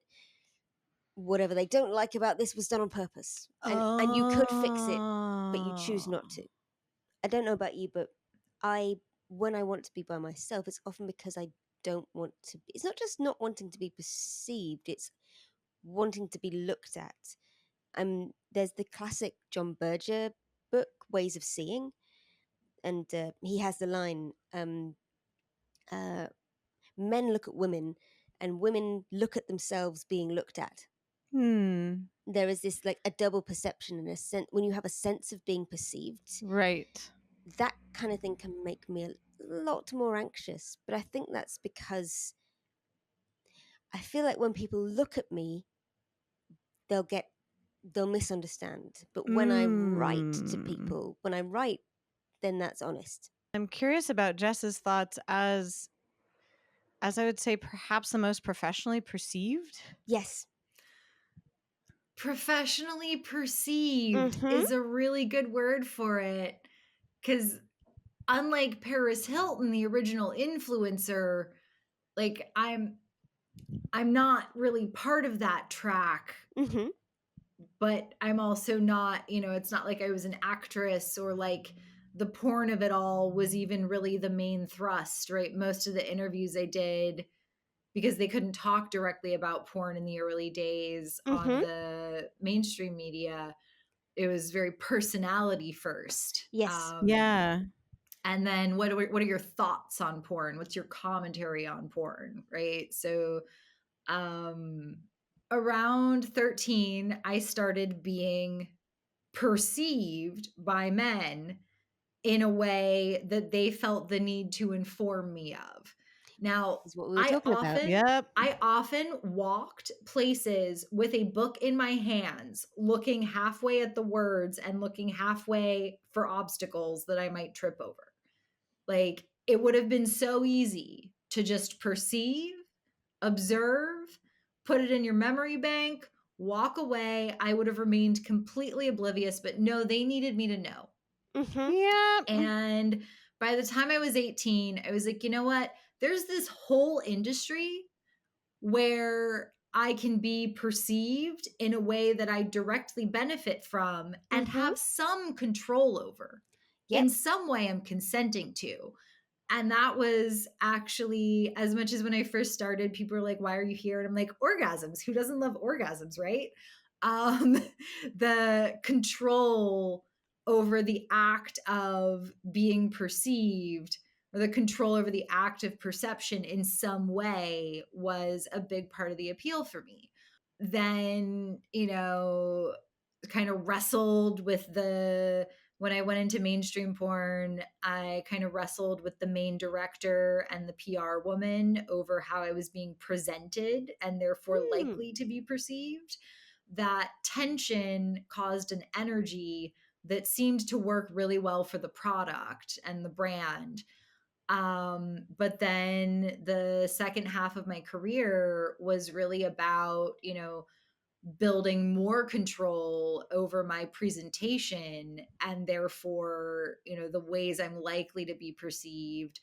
whatever they don't like about this was done on purpose, and you could fix it, but you choose not to. I don't know about you, but when I want to be by myself, it's often because I don't want to be, it's not just not wanting to be perceived, it's wanting to be looked at. There's the classic John Berger book, Ways of Seeing, and he has the line, men look at women and women look at themselves being looked at. There is this like a double perception, in a sense, when you have a sense of being perceived, right, that kind of thing can make me a lot more anxious. But I think that's because I feel like when people look at me, they'll misunderstand. But when I write to people, then that's honest. I'm curious about Jess's thoughts as I would say perhaps the most professionally perceived. Yes. Professionally perceived is a really good word for it, because unlike Paris Hilton, the original influencer, like I'm not really part of that track. But I'm also not, it's not like I was an actress, or like the porn of it all was even really the main thrust, right? Most of the interviews I did, because they couldn't talk directly about porn in the early days on the mainstream media, it was very personality first. Yes. Yeah. And then what are your thoughts on porn? What's your commentary on porn, right? So around 13, I started being perceived by men in a way that they felt the need to inform me of. Now, This is what we were talking about. Yep. I often walked places with a book in my hands, looking halfway at the words and looking halfway for obstacles that I might trip over. Like, it would have been so easy to just perceive, observe, put it in your memory bank, walk away. I would have remained completely oblivious, but no, they needed me to know. Yeah. And by the time I was 18, I was like, you know what? There's this whole industry where I can be perceived in a way that I directly benefit from and have some control over. Yep. In some way, I'm consenting to. And that was actually, as much as when I first started, people were like, why are you here? And I'm like, orgasms. Who doesn't love orgasms, right? The control over the act of being perceived, or the control over the act of perception in some way, was a big part of the appeal for me. Then, kind of wrestled with when I went into mainstream porn, I kind of wrestled with the main director and the PR woman over how I was being presented and therefore likely to be perceived. That tension caused an energy that seemed to work really well for the product and the brand. But then the second half of my career was really about, building more control over my presentation and therefore, the ways I'm likely to be perceived.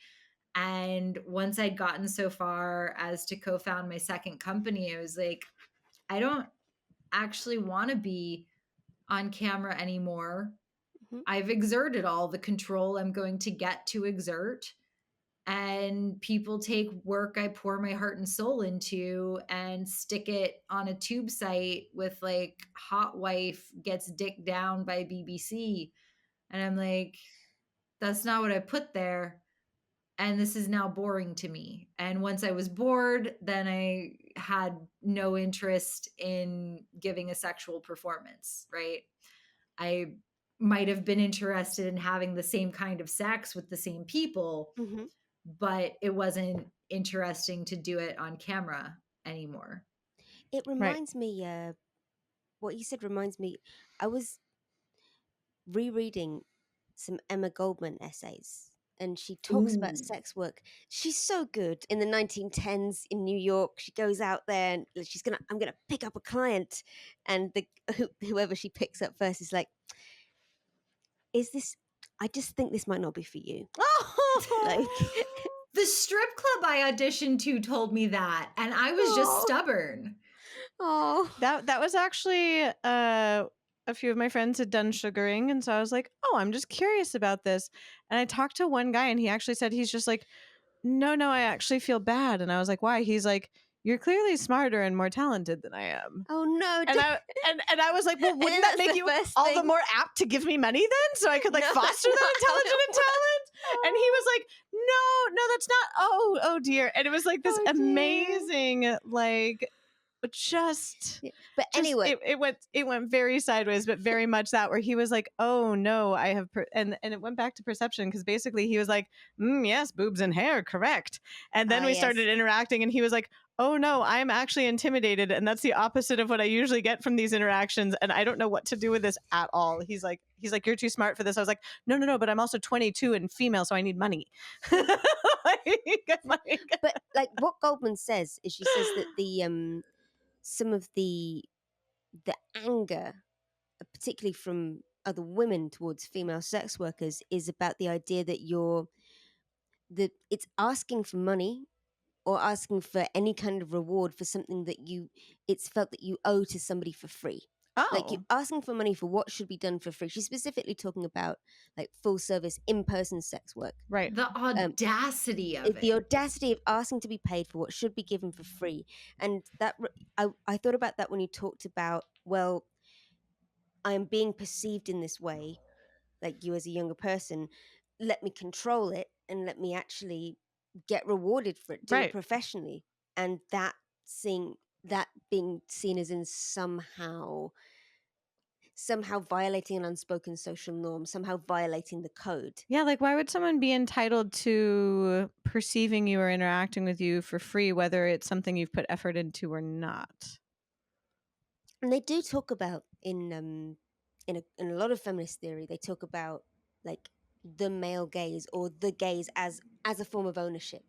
And once I'd gotten so far as to co-found my second company, I was like, I don't actually want to be on camera anymore. I've exerted all the control I'm going to get to exert. And people take work I pour my heart and soul into and stick it on a tube site with like hot wife gets dick down by BBC. And I'm like, that's not what I put there. And this is now boring to me. And once I was bored, then I had no interest in giving a sexual performance, right? I might have been interested in having the same kind of sex with the same people, but it wasn't interesting to do it on camera anymore. It reminds me, what you said reminds me, I was rereading some Emma Goldman essays, and she talks about sex work. She's so good. In the 1910s in New York, she goes out there and I'm gonna pick up a client, and whoever she picks up first is like, I just think this might not be for you. Like, the strip club I auditioned to told me that, and I was just stubborn. Oh, that was actually a few of my friends had done sugaring, and so I was like, oh, I'm just curious about this. And I talked to one guy, and he actually said he's just like, no, I actually feel bad. And I was like, why? He's like, you're clearly smarter and more talented than I am. oh no! And I was like, well, wouldn't that make you all the more apt to give me money then, so I could like foster that intelligence and talent? And he was like, no, that's not. Oh dear. And it was like this amazing like. Anyway, it went very sideways, but very much that where he was like, oh no, I have and it went back to perception, because basically he was like, yes, boobs and hair, correct. And then we started interacting, and he was like, oh no, I'm actually intimidated, and that's the opposite of what I usually get from these interactions, and I don't know what to do with this at all. He's like, you're too smart for this. I was like, no, but I'm also 22 and female, so I need money. But like what Goldman says is, she says that the some of the anger, particularly from other women towards female sex workers, is about the idea that it's asking for money or asking for any kind of reward for something that it's felt that you owe to somebody for free. Like, you're asking for money for what should be done for free. She's specifically talking about like full service in-person sex work. Right. The audacity of it. The audacity of asking to be paid for what should be given for free. And that I thought about that when you talked about, well, I am being perceived in this way, like you as a younger person, let me control it and let me actually get rewarded for it, do it professionally. And that being seen as in somehow violating an unspoken social norm, somehow violating the code. Yeah, like why would someone be entitled to perceiving you or interacting with you for free, whether it's something you've put effort into or not? And they do talk about in a lot of feminist theory, they talk about like the male gaze or the gaze as a form of ownership,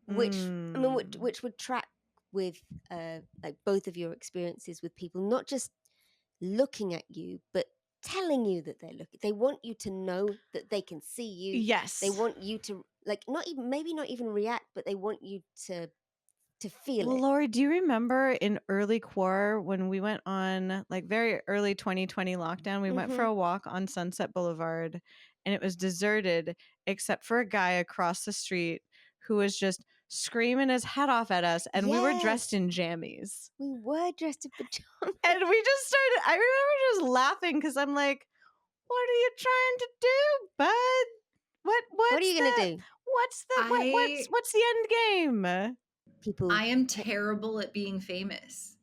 which I mean, which would track with like both of your experiences with people not just looking at you, but telling you that they're looking. They want you to know that they can see you. Yes. They want you to like not even react, but they want you to to feel Well, it. Laurie, do you remember in early core when we went on like very early 2020 lockdown, we went for a walk on Sunset Boulevard and it was deserted except for a guy across the street who was just screaming his head off at us, and we were dressed Yes. in jammies. We were dressed in pajamas. And we just started, I remember just laughing because I'm like, what are you trying to do, bud? What are you gonna do? What's the end game? People. I am terrible at being famous.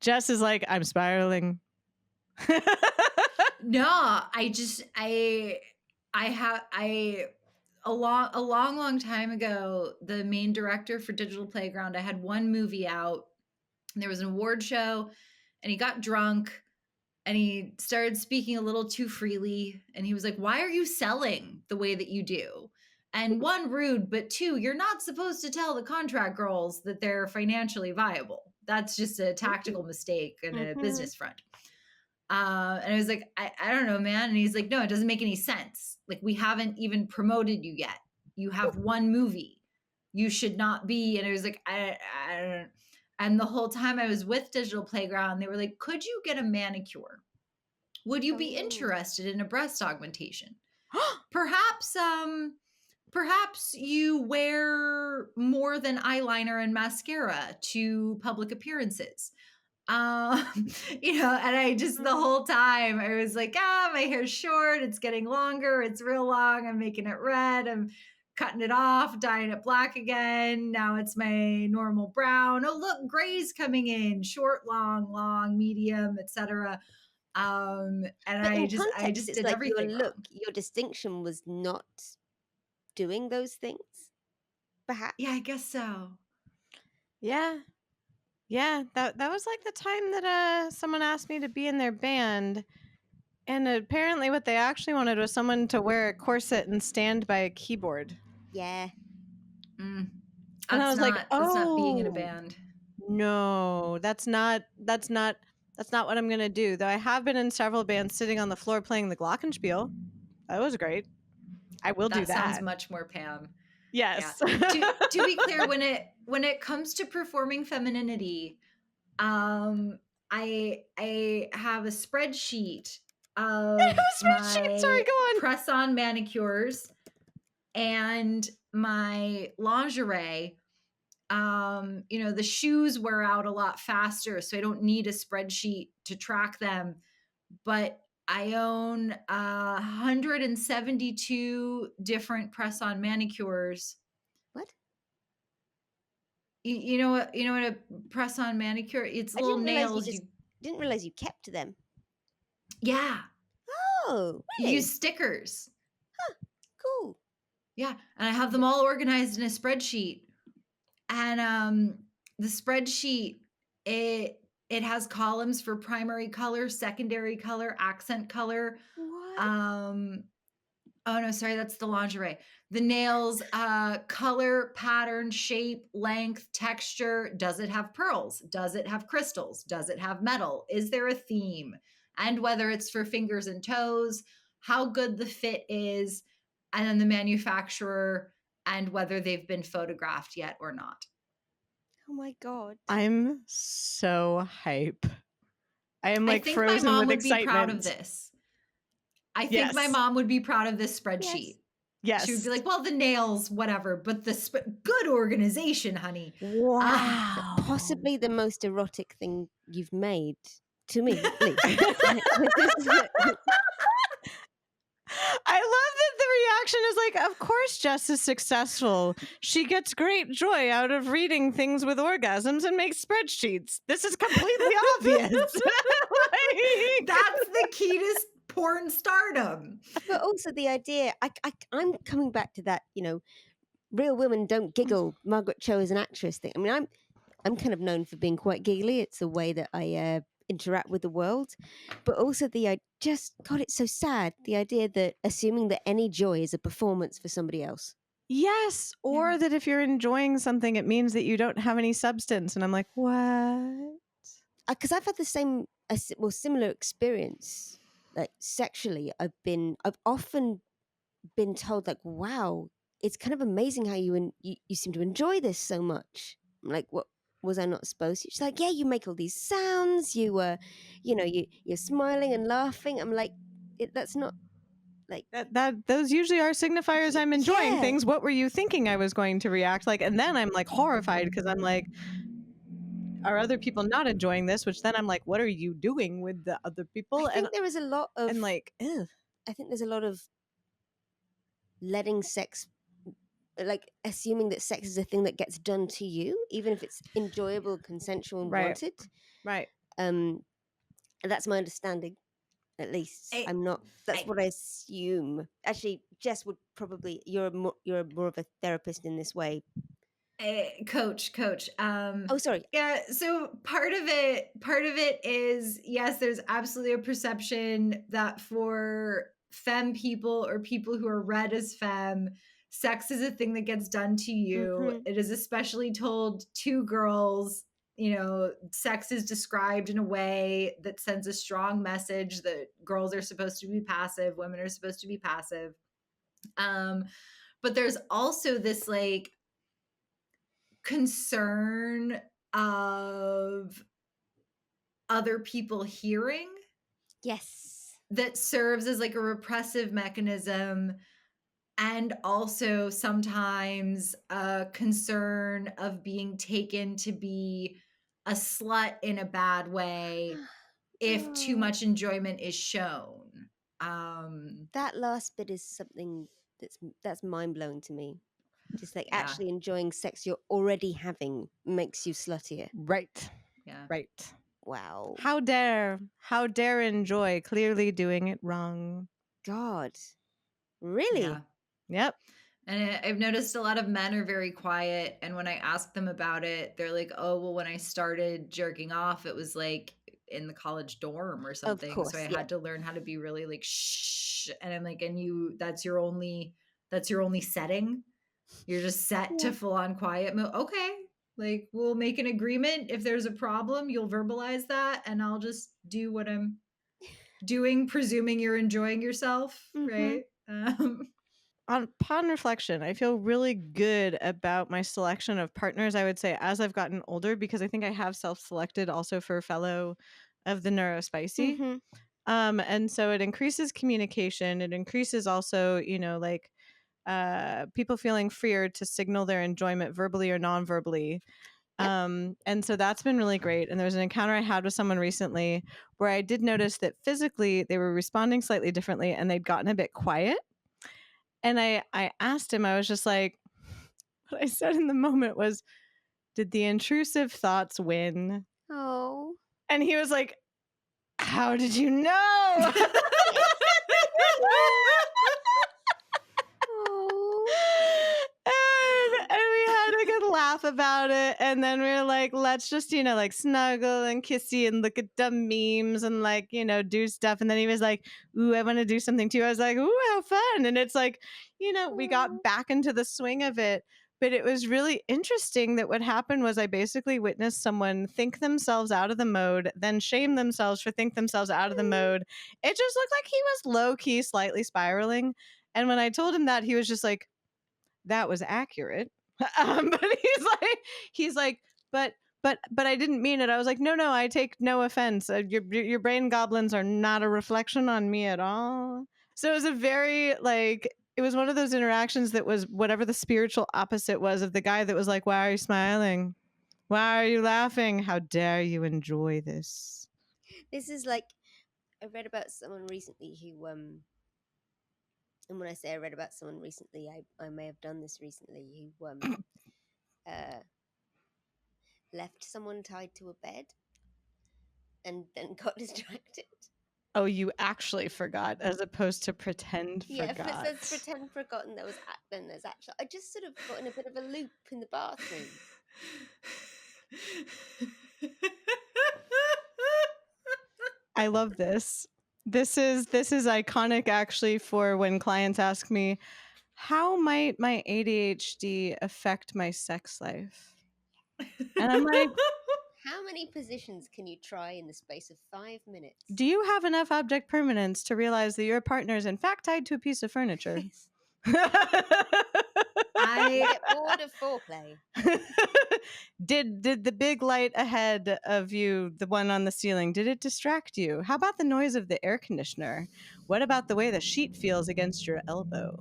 Jess is like, I'm spiraling. No, a long time ago, the main director for Digital Playground, I had one movie out, and there was an award show, and he got drunk and he started speaking a little too freely, and he was like, "Why are you selling the way that you do?" And one, rude, but two, you're not supposed to tell the contract girls that they're financially viable. That's just a tactical mistake and a business front. And I was like, I don't know, man. And he's like, no, it doesn't make any sense. Like, we haven't even promoted you yet. You have one movie. You should not be. And I was like, I don't. And the whole time I was with Digital Playground, they were like, could you get a manicure? Would you be interested in a breast augmentation? Perhaps you wear more than eyeliner and mascara to public appearances. And I just, the whole time I was like, my hair's short, it's getting longer, it's real long, I'm making it red, I'm cutting it off, dyeing it black again, now it's my normal brown, oh look, gray's coming in, short, long, medium, etc. And But I in just context, it's did like everything your look, wrong. your distinction was not doing those things, perhaps. Yeah, I guess so. Yeah. That was like the time that someone asked me to be in their band, and apparently what they actually wanted was someone to wear a corset and stand by a keyboard. Yeah. And I was like, that's not being in a oh band. no, that's not what I'm gonna do. Though I have been in several bands sitting on the floor playing the glockenspiel. That was great. I will do that. Sounds much more Pam. Yes. Yeah. to be clear, when it comes to performing femininity, I have a spreadsheet of my Sorry, go on. press-on manicures and my lingerie. The shoes wear out a lot faster, so I don't need a spreadsheet to track them. But I own 172 different press-on manicures. What? You know what a press-on manicure? It's little nails. Didn't realize you kept them. Yeah. Oh, You really? use stickers. Huh. Cool. Yeah, and I have them all organized in a spreadsheet. And the spreadsheet, it has columns for primary color, secondary color, accent color. What? Oh no, sorry, that's the lingerie. The nails, color, pattern, shape, length, texture. Does it have pearls? Does it have crystals? Does it have metal? Is there a theme? And whether it's for fingers and toes, how good the fit is, and then the manufacturer, and whether they've been photographed yet or not. Oh my God. I'm so hype. I am like frozen with excitement. I think my mom would be proud of this. I think my mom would be proud of this spreadsheet. Yes. She would be like, well, the nails, whatever, but good organization, honey. Wow. Possibly the most erotic thing you've made, to me at least. I love that the reaction is like, of course Jess is successful. She gets great joy out of reading things with orgasms and makes spreadsheets. This is completely obvious. That's the key to porn stardom. But also the idea, I'm coming back to that, real women don't giggle. Margaret Cho is an actress thing. I mean, I'm kind of known for being quite giggly. It's a way that I interact with the world. But also God, it's so sad. The idea that assuming that any joy is a performance for somebody else. Yes, or that if you're enjoying something, it means that you don't have any substance. And I'm like, what? Because I've had the similar experience. Like sexually, I've often been told like, wow, it's kind of amazing how you seem to enjoy this so much. I'm like, what was I not supposed to? She's like, yeah, you make all these sounds. You're smiling and laughing. I'm like, that's not like that those usually are signifiers I'm enjoying yeah. things. What were you thinking I was going to react like? And then I'm like horrified because I'm like, are other people not enjoying this? Which then I'm like, what are you doing with the other people? I think there is a lot of and like, ugh. I think there's a lot of letting sex, like assuming that sex is a thing that gets done to you, even if it's enjoyable, consensual, and wanted. Right. That's my understanding, at least. I'm not. That's what I assume. Actually, Jess would probably. You're more of a therapist in this way. Coach. Oh, sorry. Yeah. So part of it is, yes, there's absolutely a perception that for femme people or people who are read as femme, sex is a thing that gets done to you. It is especially told to girls. Sex is described in a way that sends a strong message that girls are supposed to be passive, women are supposed to be passive. But there's also this like concern of other people hearing. Yes. That serves as like a repressive mechanism, and also sometimes a concern of being taken to be a slut in a bad way if too much enjoyment is shown. That last bit is something that's mind-blowing to me. Just like actually enjoying sex you're already having makes you sluttier. Right. Yeah. Right. Wow. How dare enjoy clearly doing it wrong. God. Really? Yeah. Yep. And I've noticed a lot of men are very quiet. And when I ask them about it, they're like, oh, well, when I started jerking off, it was like in the college dorm or something. Of course, so I yeah. had to learn how to be really like, shh. And I'm like, and that's your only setting. You're just set to full on quiet mode. Okay. Like we'll make an agreement. If there's a problem, you'll verbalize that and I'll just do what I'm doing, presuming you're enjoying yourself. Right. Upon reflection, I feel really good about my selection of partners, I would say, as I've gotten older, because I think I have self-selected also for a fellow of the neurospicy. And so it increases communication. It increases also, like people feeling freer to signal their enjoyment verbally or non-verbally. And so that's been really great. And there was an encounter I had with someone recently where I did notice that physically they were responding slightly differently and they'd gotten a bit quiet. And I asked him, I was just like, what I said in the moment was, did the intrusive thoughts win? Oh. And he was like, how did you know? Oh. And we had a good laugh about it. And then we were like, let's just, like snuggle and kissy and look at dumb memes and like, do stuff. And then he was like, ooh, I want to do something too. I was like, ooh, how fun. And it's like, we got back into the swing of it. But it was really interesting that what happened was I basically witnessed someone think themselves out of the mode, then shame themselves for think themselves out of the mode. It just looked like he was low-key slightly spiraling. And when I told him that, he was just like, that was accurate. But he's like, but I didn't mean it. I was like, no, I take no offense. Your brain goblins are not a reflection on me at all. So it was a very it was one of those interactions that was whatever the spiritual opposite was of the guy that was like, why are you smiling? Why are you laughing? How dare you enjoy this? This is like, I read about someone recently who, and when I say I read about someone recently, I may have done this recently, who left someone tied to a bed and then got distracted. Oh, you actually forgot as opposed to pretend forgot. Yeah, if it says pretend forgotten, then there's actually. I just sort of got in a bit of a loop in the bathroom. I love this. This is iconic actually for when clients ask me, how might my ADHD affect my sex life? And I'm like, how many positions can you try in the space of 5 minutes? Do you have enough object permanence to realize that your partner is in fact tied to a piece of furniture? Yes. I get bored of foreplay. Did the big light ahead of you, the one on the ceiling, did it distract you? How about the noise of the air conditioner? What about the way the sheet feels against your elbow?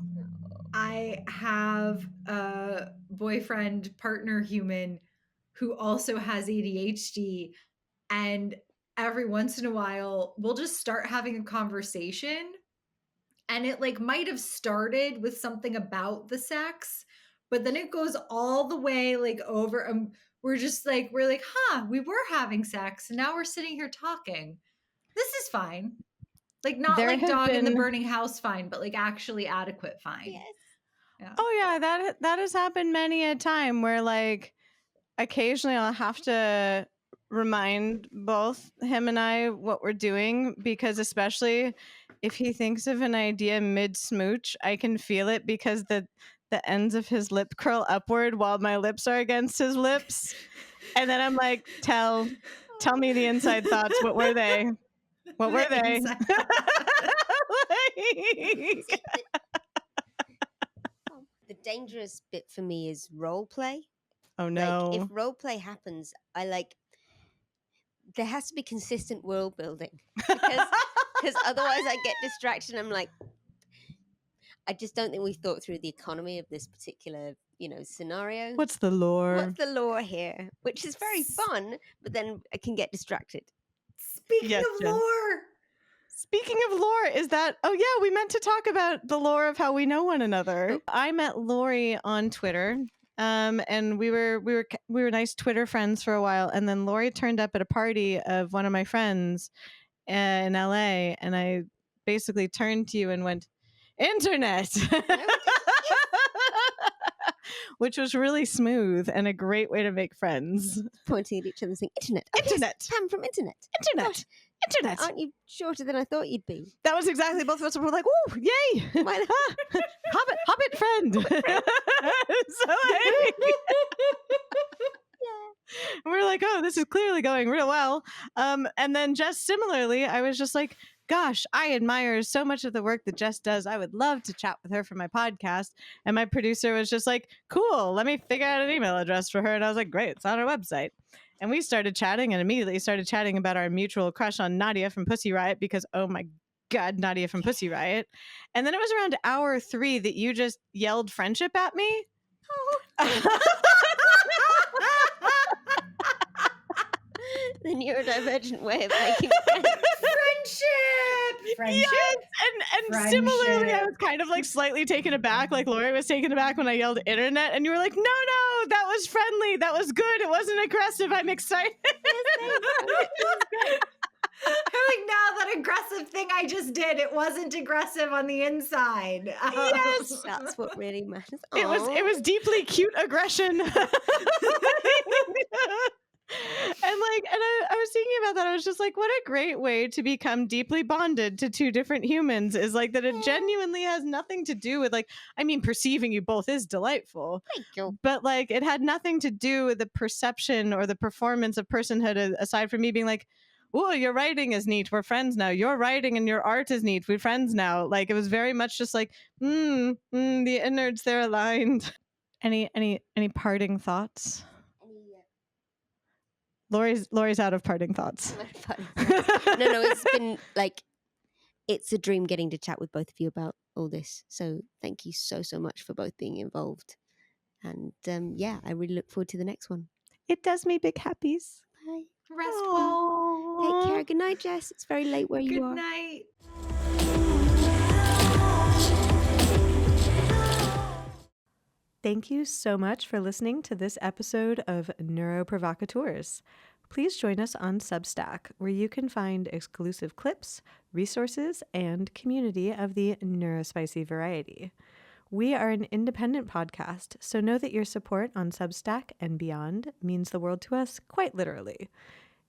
I have a boyfriend, partner human who also has ADHD, and every once in a while we'll just start having a conversation, and it like might have started with something about the sex, but then it goes all the way like over, and we're like, huh, we were having sex and now we're sitting here talking. This is fine. Like, not There like have dog in the been- burning house fine, but like actually adequate fine. Yes. Yeah. Oh yeah, that has happened many a time where like occasionally I'll have to remind both him and I what we're doing, because especially if he thinks of an idea mid smooch, I can feel it because the ends of his lip curl upward while my lips are against his lips. And then I'm like, tell me the inside thoughts. What were they? What were they? inside- Like- The dangerous bit for me is role play. oh Like, no. if role play happens, there has to be consistent world building, because otherwise I get distracted. I'm like, I just don't think we've thought through the economy of this particular, scenario. What's the lore? What's the lore here? Which is very fun, but then I can get distracted. Speaking Yes, of Jen. lore, Speaking of lore, is that, oh yeah, we meant to talk about the lore of how we know one another. Oh. I met Laurie on Twitter, and we were nice Twitter friends for a while, and then Laurie turned up at a party of one of my friends in LA, and I basically turned to you and went, "Internet," which was really smooth and a great way to make friends. Pointing at each other and saying, Internet. Oh, yes, Internet. Pam from Internet. Internet. Gosh, Internet. aren't you shorter than I thought you'd be? That was exactly, both of us were like, "Woo, yay! Why Hobbit friend." So like, we're like, "Oh, this is clearly going real well." And then just similarly, I was just like, "Gosh, I admire so much of the work that Jess does. I would love to chat with her for my podcast." And my producer was just like, "Cool, let me figure out an email address for her." And I was like, "Great, it's on our website." And we started chatting, and immediately started chatting about our mutual crush on Nadia from Pussy Riot, because, oh my God, Nadia from Pussy Riot. And then it was around hour 3 that you just yelled friendship at me. The neurodivergent way of making friends. friendship. Yes, and similarly, I Friendship. was kind of like slightly taken aback, like Laurie was taken aback when I yelled internet, and you were like, no, that was friendly, that was good, it wasn't aggressive, I'm excited. I'm like, now that aggressive thing I just did, it wasn't aggressive on the inside. Yes, That's what really matters. it was deeply cute aggression. And I was thinking about that. I was just like, what a great way to become deeply bonded to two different humans, is like that it genuinely has nothing to do with, like, I mean, perceiving you both is delightful, Thank you. but like it had nothing to do with the perception or the performance of personhood, aside from me being like, oh, your writing is neat, we're friends now. Your writing and your art is neat, we're friends now. Like, it was very much just like, the innards, they're aligned. Any parting thoughts? Laurie's out of parting thoughts. No, it's been like, it's a dream getting to chat with both of you about all this. So thank you so much for both being involved. And I really look forward to the next one. It does me big happies. Bye. Rest well. Take care. Good night, Jess. It's very late where you are. Good night. Thank you so much for listening to this episode of Neuroprovocateurs. Please join us on Substack, where you can find exclusive clips, resources, and community of the neurospicy variety. We are an independent podcast, so know that your support on Substack and beyond means the world to us, quite literally.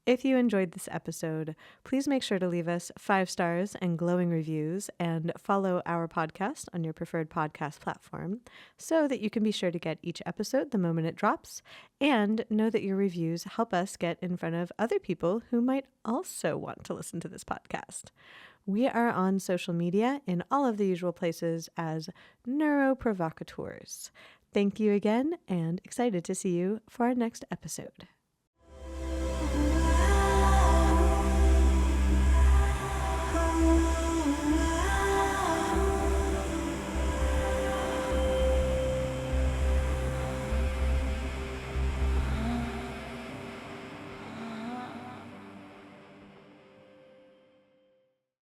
If you enjoyed this episode, please make sure to leave us 5 stars and glowing reviews, and follow our podcast on your preferred podcast platform so that you can be sure to get each episode the moment it drops, and know that your reviews help us get in front of other people who might also want to listen to this podcast. We are on social media in all of the usual places as Neuroprovocateurs. Thank you again, and excited to see you for our next episode.